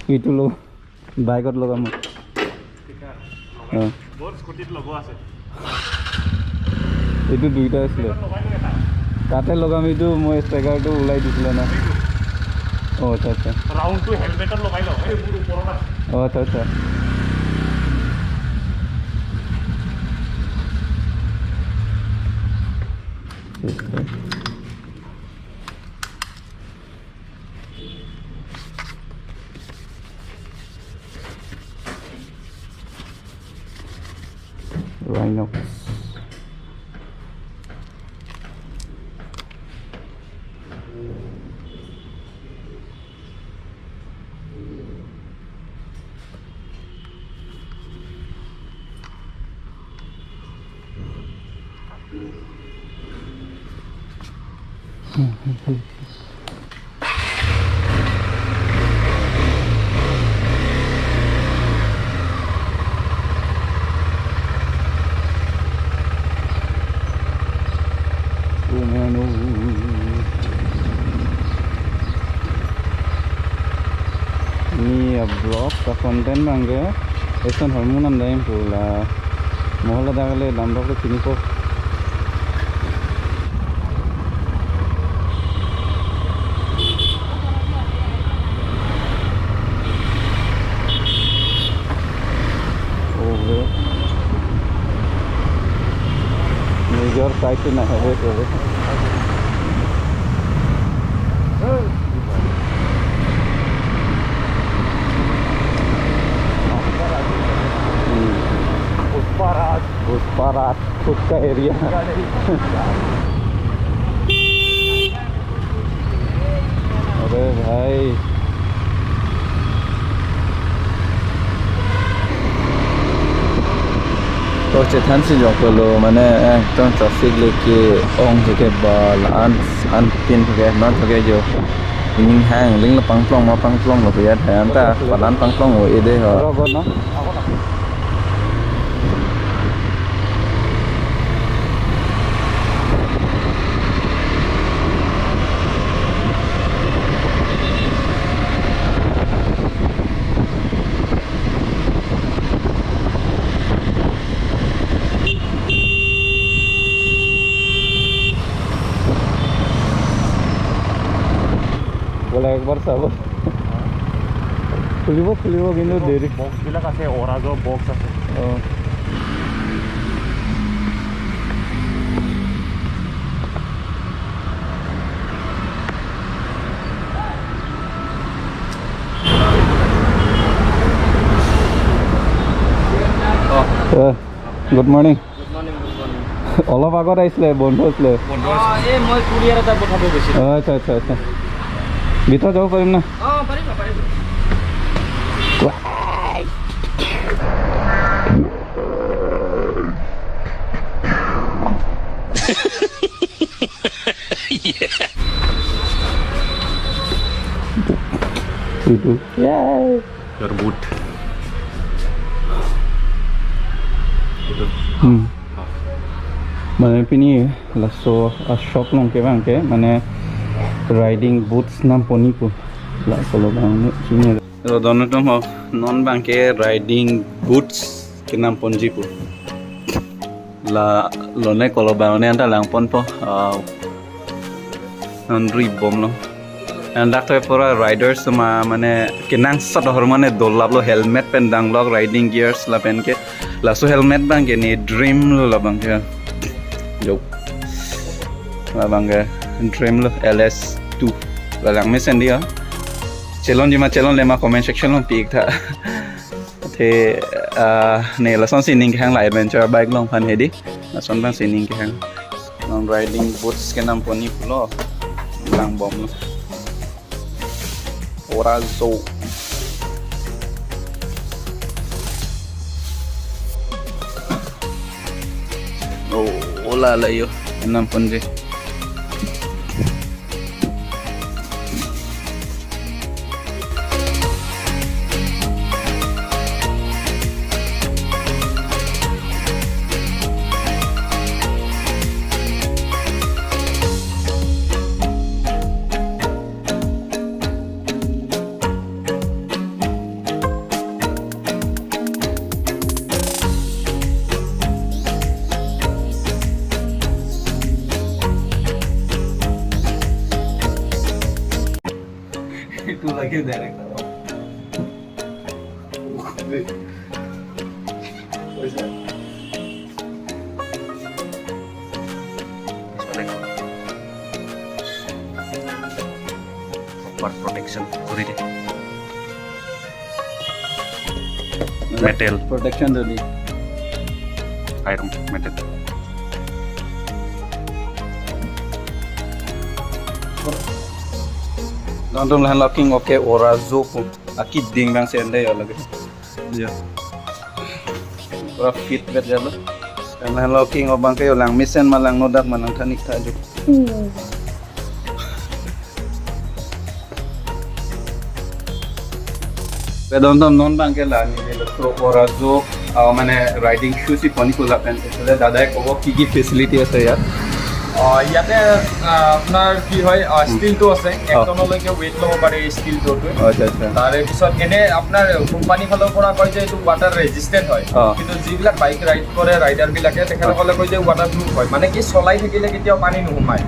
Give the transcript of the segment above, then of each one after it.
itu lo বাইকত লগাম বৰ স্কুটিত লগোৱা আছে এইটো দুইটা আছিলে তাতে লগাম এইটো মই ষ্টেকাৰটো ওলাই দিছিলে না আচ্ছা আচ্ছা ৰাউণ্ডটো হেলমেটত লগাই লওঁ এই মোৰ ওপৰত আছে আচ্ছা আচ্ছা Rhino. Vlog ka content bangge eson hormonam daim pula mohla dagale damrok le chini ko over major site na have to Parat खुद का एरिया अरे भाई तो चेतन से जो करो मैंने एकदम ट्रैफिक लेके ओंग के बाल अन पिन के नॉट के जो इनिंग हैंग लिंग पंगप्लोंग मा पंगप्लोंग लो यार है अंता पलान पंगप्लोंग वो इधे हो बोला एक बार सब खुलिबो किन्तु देरी बक्स बिलाक আছে ORAZO बक्स আছে गुड मर्निंग অলপ আগত আহিছিলে বন্ধ আছিলে এই মই কুৰিয়াৰ এটা পঠাব গৈছিল আচ্ছা আচ্ছা আচ্ছা ভিতৰত যাব পাৰিম না পাৰিম itu your boot itu mana pini lasso a shop long ke bangke mana riding boots nam poni ko la kalau bang sini rodono tom non bangke riding boots ke nam ponji ko la lone kalau bang ne anta lang pon po non ri bomlo and that for riders ma mane kinang sat hormone dolablo helmet pen danglog riding gears la pen ke la so helmet bang ke ni dream lo la bang ke jo la bang ke dream lo LS2 la lang mesen dia chelon jima chelon le ma comment section lo pik tha the ne la son sining ke hang la adventure bike long phan hedi la son bang sining ke hang long riding boots ke nam poni pulo lang bom lo ORAZO oh hola la yo enam ponje direct. protection kuride metal protection dali iron metal Nonton lahan locking okay ORAZO ko akid ding bang sende ya lagi ya pura fit bet jalo lahan locking obang kayo lang misen malang nodak manang tanik tajo Pedonton non bang ke la ni le to ORAZO মানে riding shoes ই পনি কোলা pen এসলে দাদাই কব কি কি facility আছে ইয়াত ইয়াতে আপোনাৰ কি হয় ষ্টিলটো আছে একটনলৈকে ৱেইট ল'ব পাৰে ষ্টিলটো আচ্ছা আচ্ছা তাৰে পিছত এনে আপোনাৰ কোম্পানী ফালৰ পৰা কয় যে এইটো ৱাটাৰ ৰেজিষ্টেণ্ট হয় কিন্তু যিবিলাক বাইক ৰাইড কৰে ৰাইডাৰবিলাকে তেখেতসকলে কয় যে ৱাটাৰপ্ৰুফ হয় মানে কি চলাই থাকিলে কেতিয়াও পানী নোসোমায়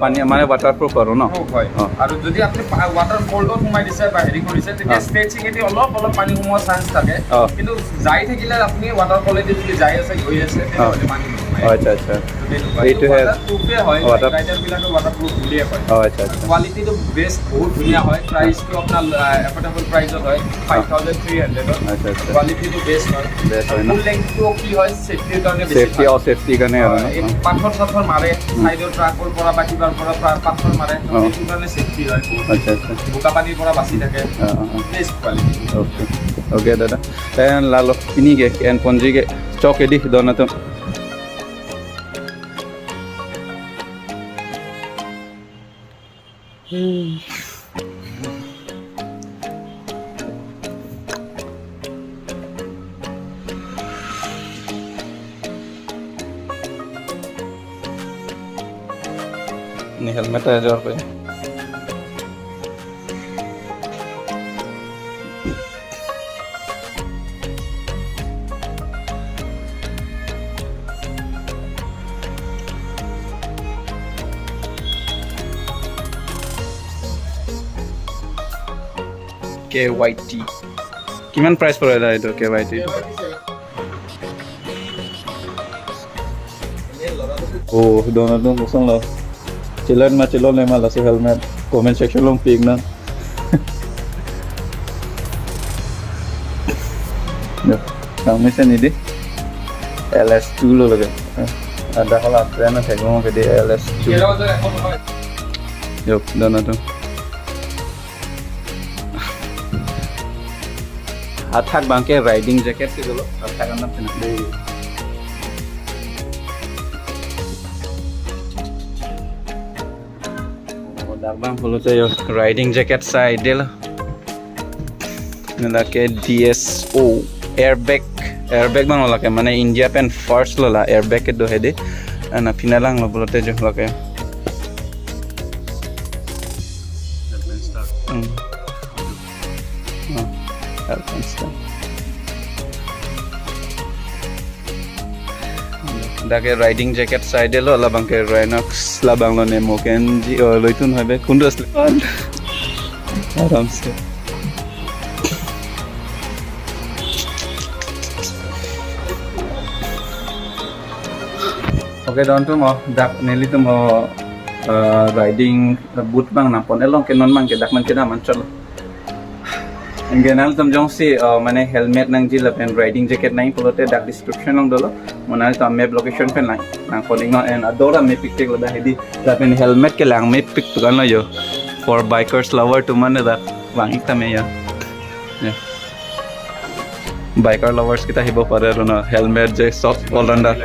পানী মানে ৱাটাৰপ্ৰুফ আৰু ন হয় আৰু যদি আপুনি ৱাটাৰ ফল্ডত সোমাই দিছে বা হেৰি কৰিছে তেতিয়া ষ্টেচিঙেদি অলপ পানী সোমোৱাৰ চান্স থাকে কিন্তু যাই থাকিলে আপুনি ৱাটাৰ ফলেদি যদি যাই আছে গৈ আছে তেতিয়াহ'লে পানী নোসোমায় আচ্ছা আচ্ছা এইটো হে হয় ৰাইডাৰবিলাকে ৱাটাৰপ্ৰুফ বুলিয়ে কয় আচ্ছা আচ্ছা কোৱালিটিটো বেষ্ট বহুত ধুনীয়া হয় প্ৰাইচটো আপোনাৰ এফৰ্ডেবল প্ৰাইচত হয় 5300 আচ্ছা আচ্ছা কোৱালিটিটো বেষ্ট হয় ফুল লেংথটো কি হয় সেফটিৰ কাৰণে বেছি সেফটিৰ কাৰণে আৰু পাথৰ মাৰে সাইডৰ ট্ৰাকৰ পৰা বা কিবাৰ পৰা পাথৰ মাৰে সেইটো কাৰণে সেফটি হয় আচ্ছা আচ্ছা বোকা পানীৰ পৰা বাচি থাকে বেষ্ট কোৱালিটি ওকে ওকে দাদা এন লালো কিনিগে এন পঞ্জিগে চক এদি দনাতো Ini helmet aja apa ya? KYT. Gimana price per ada itu KYT? Oh, donat dong kosong loh. Cilon lemah lah helmet. Comment section long ping na. Yo, kami sini di LS2 lo lagi. Ada kalau trend saya ngomong ke di LS2. Yo, donat dong. Athak bangke riding jacket sih dulu. Athak kan namanya di. Bang follow tayo riding jacket side lah. Nalake DSO airbag bang lake mana India pen first lo lah airbag ke do hede. Ana pinalang lo follow tayo lake. Dake riding jacket side lo labang ke Rhinox labang lo nemo kenji lo itu hobe kundu asli aram se oke don tu mo dak neli tu mo riding boot bang na pon elong ke non mang ke dak man ke na man chalo Genal tam jong si mana helmet nang jila pen riding jacket nang polote dak description nang dolo mana tam map location pen nang calling and adora map picture lo dah hedi da pen helmet ke lang map pic tu kan lo yo for bikers lover to mana da wangik tame ya biker lovers kita hibo pare ro na helmet je soft polanda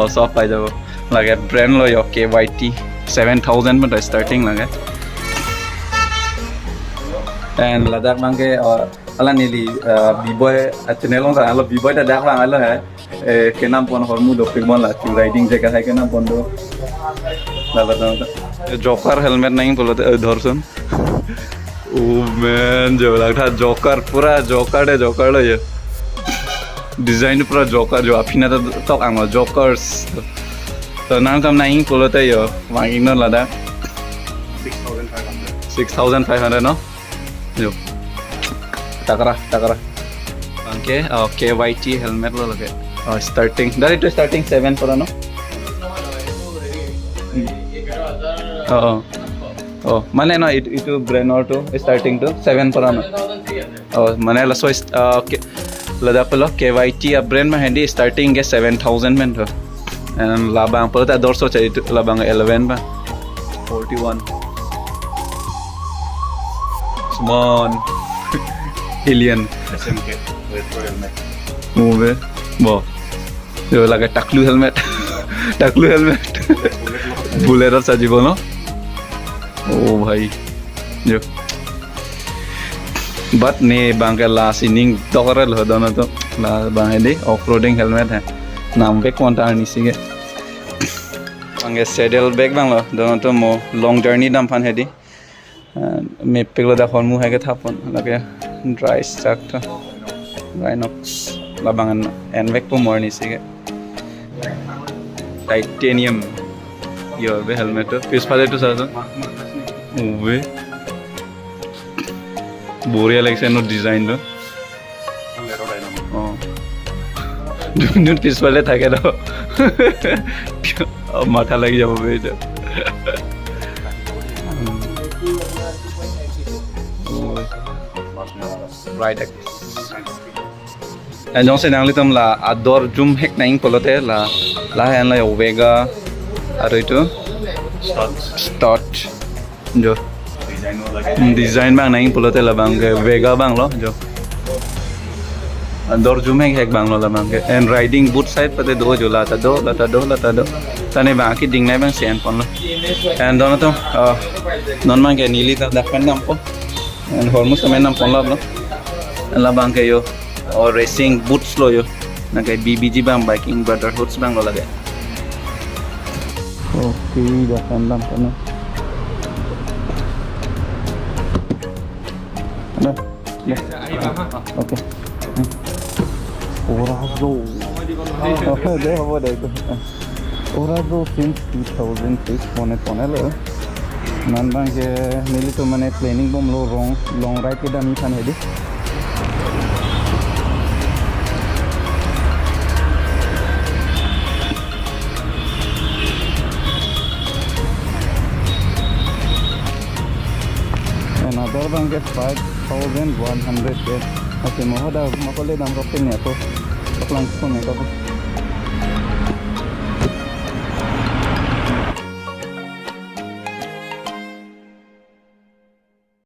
soft pai jabo lage brand lo yo KYT 7000 but starting lage and Ladakh bangke ala nili b-boy channel on ala b-boy ta dak bang ala hai kenam pon hormu dopik mon la riding jacket hai kenam pon do la joker helmet nahi bolote dhorson oh man jo lagta joker pura joker lo ye design pura joker jo afina to ang jokers to nam tam nahi bolote yo wangin no Ladakh 6500 no Yo, takara bangke KYT helmet lo lage starting dari to starting 7 pura no mane no itu brand or to starting to 7 pura no mane la so lada pelo KYT a brand ma handy starting ke 7000 men tho and labang pelo ta dorso chai labang 11 ba 41 small alien SMK retro helmet move bo yo lage taklu helmet bullet sa jibo no oh bhai jo but ne bangka last inning tokaral hodono to la bangede off roading helmet hai naam be konta ani sige bange saddle bag banglo dono to mo long journey dam fan hedi me peglo da khon mu hage thapon lage dry stock to Rhinox labangan envek po morni sige titanium yo be helmet to pis phale to sa we boria like no design do pis phale thake do matha lagi jabo be এটা right and also nangli tom la ador zoom hek naing polote la han la Omega aru itu start jo design bang naing polote la bang Vega bang lo jo ador zoom hek bang lo la bang and riding boot side pate do jo lata do tane baki ding nai bang sian pon lo and dono to non mang ke nili ta dakpan nam po and hormus men nam pon lo la bang ke yo or racing boots lo yo na kay BBG bang biking brotherhoods bang lo lage okay da kandam kana ana okay ORAZO de hobo de ORAZO since 2006 pone lo nan bang ke nili to mane planning Bomlo long ride ke dami khan hedi another bang ke 5100 okay mohoda makole dam rope ne to lang ko ne ko